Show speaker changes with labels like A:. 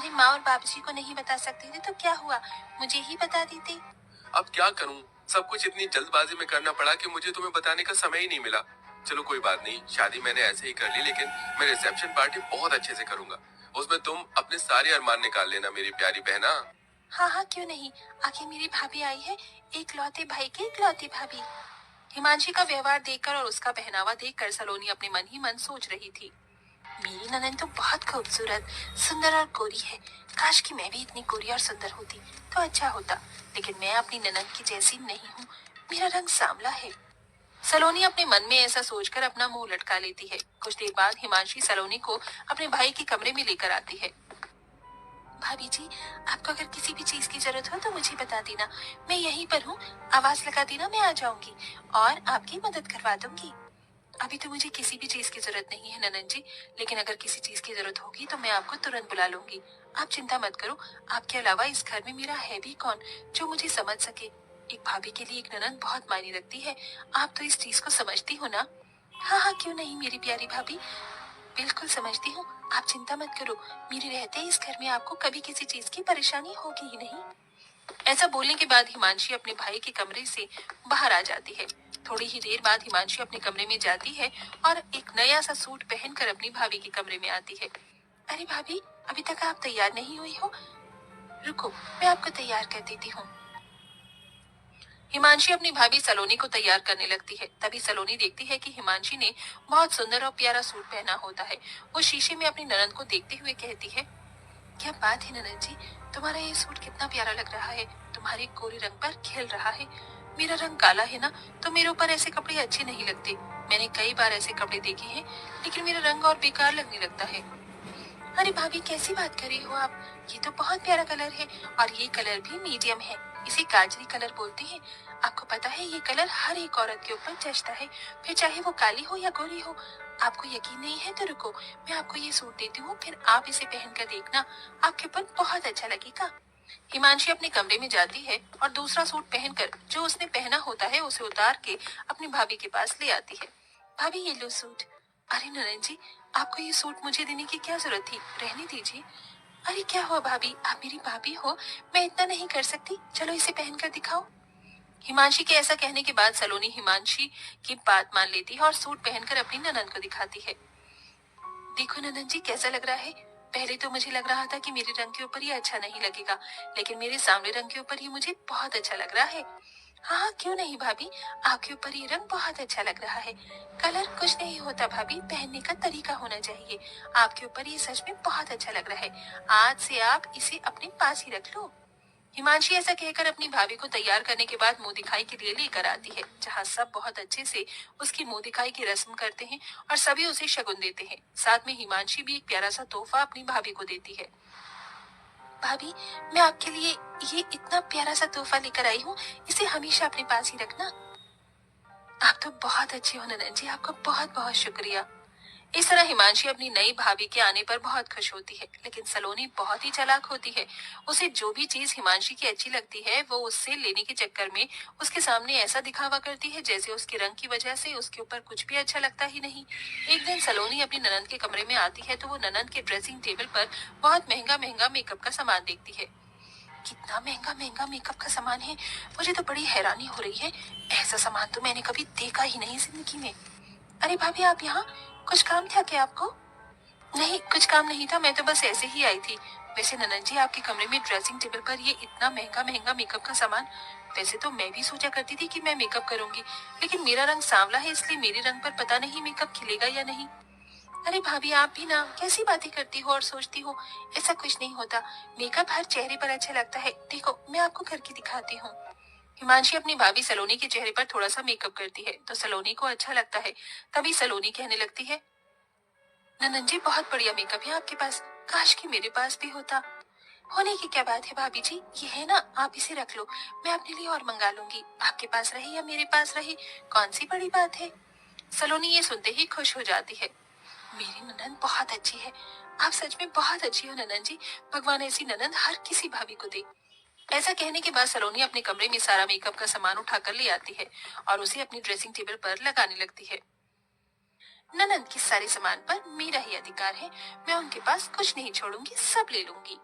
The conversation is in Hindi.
A: अरे माँ और बाबूजी को नहीं बता सकते थे तो क्या हुआ, मुझे ही बता देते।
B: अब क्या करूं, सब कुछ इतनी जल्दबाजी में करना पड़ा कि मुझे तुम्हें बताने का समय ही नहीं मिला। चलो कोई बात नहीं, शादी मैंने ऐसे ही कर ली, लेकिन मैं रिसेप्शन पार्टी बहुत अच्छे से करूंगा। उसमें तुम अपने सारे अरमान निकाल लेना मेरी प्यारी बहना।
A: हाँ हाँ क्यों नहीं, आखिर मेरी भाभी आई है, इकलौते भाई की इकलौती भाभी। हिमांशी का व्यवहार देखकर और उसका पहनावा देखकर सलोनी अपने मन ही मन सोच रही थी, मेरी ननद तो बहुत खूबसूरत, सुंदर और गोरी है। काश कि मैं भी इतनी गोरी और सुंदर होती तो अच्छा होता, लेकिन मैं अपनी ननद की जैसी नहीं हूँ, मेरा रंग सांवला है। सलोनी अपने मन में ऐसा सोचकर अपना मुंह लटका लेती है। कुछ देर बाद हिमांशी सलोनी को अपने भाई के कमरे में लेकर आती है। भाभी जी, आपको अगर किसी भी चीज की जरूरत हो तो मुझे बता देना, मैं यहीं पर हूँ, आवाज लगा देना, मैं आ जाऊंगी और आपकी मदद करवा दूंगी। अभी तो मुझे किसी भी चीज की जरूरत नहीं है ननन जी, लेकिन अगर किसी चीज की जरूरत होगी तो मैं आपको तुरंत बुला लूंगी। आप चिंता मत करो, आपके अलावा इस घर में मेरा है भी कौन जो मुझे समझ सके। एक भाभी के लिए एक ननन बहुत मायने रखती है, आप तो इस चीज को समझती हो ना। हाँ हाँ क्यों नहीं मेरी प्यारी भाभी, बिल्कुल समझती हूँ, आप चिंता मत करो, मेरे रहते इस घर में आपको कभी किसी चीज की परेशानी होगी ही नहीं। ऐसा बोलने के बाद हिमांशी अपने भाई के कमरे से बाहर आ जाती है। थोड़ी ही देर बाद हिमांशी अपने कमरे में जाती है और एक नया सा सूट पहनकर अपनी भाभी के कमरे में आती है। अरे भाभी, अभी तक आप तैयार नहीं हुई हो, रुको मैं आपको तैयार कर देती हूँ। हिमांशी अपनी भाभी सलोनी को तैयार करने लगती है। तभी सलोनी देखती है कि हिमांशी ने बहुत सुंदर और प्यारा सूट पहना होता है। वो शीशे में अपनी ननद को देखते हुए कहती है, क्या बात है ननद जी, तुम्हारा ये सूट कितना प्यारा लग रहा है, तुम्हारे गोरे रंग पर खिल रहा है। मेरा रंग काला है ना, तो मेरे ऊपर ऐसे कपड़े अच्छे नहीं लगते। मैंने कई बार ऐसे कपड़े देखे हैं, लेकिन मेरा रंग और बेकार लगने लगता है। अरे भाभी कैसी बात कर रही हो आप, ये तो बहुत प्यारा कलर है और ये कलर भी मीडियम है, इसे गाजरी कलर बोलते हैं। आपको पता है ये कलर हर एक औरत के ऊपर जचता है, फिर चाहे वो काली हो या गोरी हो। आपको यकीन नहीं है तो रुको, मैं आपको ये सूट देती हूँ, फिर आप इसे पहनकर देखना, आपके ऊपर बहुत अच्छा लगेगा। हिमांशी अपने कमरे में जाती है और दूसरा सूट पहनकर जो उसने पहना होता है उसे उतार के अपनी भाभी के पास ले आती है। भाभी ये लो सूट। अरे ननन जी, आपको ये सूट मुझे देने की क्या जरूरत थी, रहने दीजिए। अरे क्या हुआ भाभी, आप मेरी भाभी हो, मैं इतना नहीं कर सकती, चलो इसे पहनकर दिखाओ। हिमांशी के ऐसा कहने के बाद सलोनी हिमांशी की बात मान लेती है और सूट पहनकर अपनी ननन को दिखाती है। देखो ननन जी कैसा लग रहा है। पहले तो मुझे लग रहा था कि मेरे रंग के ऊपर ये अच्छा नहीं लगेगा, लेकिन मेरे सांवले रंग के ऊपर ये मुझे बहुत अच्छा लग रहा है। हाँ हाँ क्यों नहीं भाभी, आपके ऊपर ये रंग बहुत अच्छा लग रहा है। कलर कुछ नहीं होता भाभी, पहनने का तरीका होना चाहिए। आपके ऊपर ये सच में बहुत अच्छा लग रहा है, आज से आप इसे अपने पास ही रख लो। हिमांशी ऐसा कहकर अपनी भाभी को तैयार करने के बाद मुंह दिखाई के लिए लेकर आती है, जहाँ सब बहुत अच्छे से उसकी मुंह दिखाई की रस्म करते हैं और सभी उसे शगुन देते हैं। साथ में हिमांशी भी एक प्यारा सा तोहफा अपनी भाभी को देती है। भाभी, मैं आपके लिए ये इतना प्यारा सा तोहफा लेकर आई हूँ, इसे हमेशा अपने पास ही रखना। आप तो बहुत अच्छी हो ननन जी, आपका बहुत बहुत शुक्रिया। इस तरह हिमांशी अपनी नई भाभी के आने पर बहुत खुश होती है, लेकिन सलोनी बहुत ही चालाक होती है। उसे जो भी चीज हिमांशी की अच्छी लगती है वो उससे लेने के चक्कर में उसके सामने ऐसा दिखावा करती है जैसे उसके रंग की वजह से उसके ऊपर कुछ भी अच्छा लगता ही नहीं। एक दिन सलोनी अपनी ननंद के कमरे में आती है तो वो ननंद के ड्रेसिंग टेबल पर बहुत महंगा महंगा मेकअप का सामान देखती है। कितना महंगा महंगा मेकअप का सामान है, मुझे तो बड़ी हैरानी हो रही है, ऐसा सामान तो मैंने कभी देखा ही नहीं जिंदगी में। अरे भाभी आप यहाँ, कुछ काम था क्या आपको? नहीं कुछ काम नहीं था, मैं तो बस ऐसे ही आई थी। वैसे ननन जी आपके कमरे में ड्रेसिंग टेबल पर ये इतना महंगा महंगा मेकअप का सामान, वैसे तो मैं भी सोचा करती थी कि मैं मेकअप करूंगी, लेकिन मेरा रंग सांवला है इसलिए मेरे रंग पर पता नहीं मेकअप खिलेगा या नहीं। अरे भाभी आप भी ना कैसी बातें करती हो और सोचती हो, ऐसा कुछ नहीं होता, मेकअप हर चेहरे पर अच्छा लगता है, देखो मैं आपको करके दिखाती हूँ। हिमांशी अपनी भाभी सलोनी के चेहरे पर थोड़ा सा मेकअप करती है तो सलोनी को अच्छा लगता है। तभी सलोनी कहने लगती है, ननन जी बहुत बढ़िया मेकअप है आपके पास, काश कि मेरे पास भी होता। होने की क्या बात है भाभी जी, ये है ना, आप इसे रख लो, मैं अपने लिए और मंगा लूंगी, आपके पास रहे या मेरे पास रहे, कौन सी बड़ी बात है। सलोनी ये सुनते ही खुश हो जाती है। मेरी ननन बहुत अच्छी है, आप सच में बहुत अच्छी हो ननन जी, भगवान ऐसी ननन हर किसी भाभी को दे। ऐसा कहने के बाद सलोनी अपने कमरे में सारा मेकअप का सामान उठाकर ले आती है और उसे अपनी ड्रेसिंग टेबल पर लगाने लगती है। ननद के सारे सामान पर मेरा ही अधिकार है, मैं उनके पास कुछ नहीं छोड़ूंगी, सब ले लूंगी।